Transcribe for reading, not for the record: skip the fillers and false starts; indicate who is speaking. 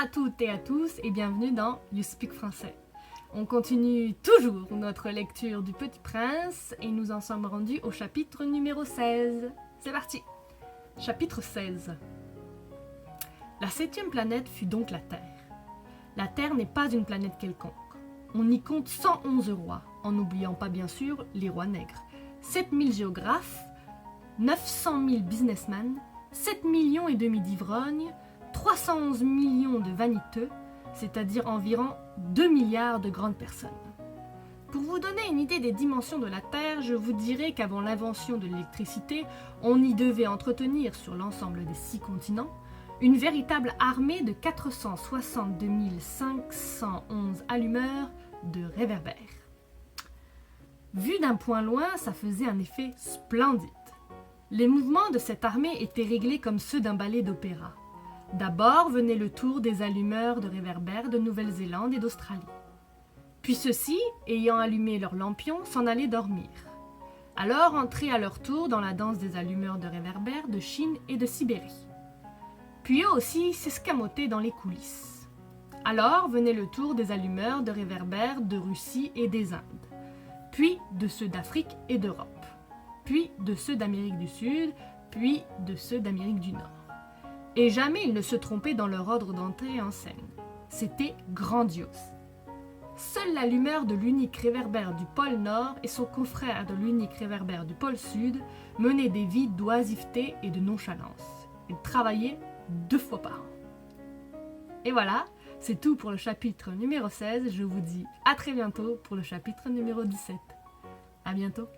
Speaker 1: à toutes et à tous et bienvenue dans You Speak Français. On continue toujours notre lecture du Petit Prince et nous en sommes rendus au chapitre numéro 16. C'est parti. Chapitre 16. La 7e planète fut donc la Terre. La Terre n'est pas une planète quelconque. On y compte 111 rois, en n'oubliant pas bien sûr les rois nègres, 7000 géographes, 900 000 businessmen, 7 millions et demi d'ivrognes, 311 millions de vaniteux, c'est-à-dire environ 2 milliards de grandes personnes. Pour vous donner une idée des dimensions de la Terre, je vous dirais qu'avant l'invention de l'électricité, on y devait entretenir sur l'ensemble des 6 continents une véritable armée de 462 511 allumeurs de réverbères. Vu d'un point loin, ça faisait un effet splendide. Les mouvements de cette armée étaient réglés comme ceux d'un ballet d'opéra. D'abord venait le tour des allumeurs de réverbères de Nouvelle-Zélande et d'Australie. Puis ceux-ci, ayant allumé leurs lampions, s'en allaient dormir. Alors entraient à leur tour dans la danse des allumeurs de réverbères de Chine et de Sibérie. Puis eux aussi s'escamotaient dans les coulisses. Alors venait le tour des allumeurs de réverbères de Russie et des Indes, puis de ceux d'Afrique et d'Europe, puis de ceux d'Amérique du Sud, puis de ceux d'Amérique du Nord. Et jamais ils ne se trompaient dans leur ordre d'entrée en scène. C'était grandiose. Seul l'allumeur de l'unique réverbère du pôle Nord et son confrère de l'unique réverbère du pôle Sud menaient des vies d'oisiveté et de nonchalance. Ils travaillaient 2 fois par an. Et voilà, c'est tout pour le chapitre numéro 16. Je vous dis à très bientôt pour le chapitre numéro 17. À bientôt.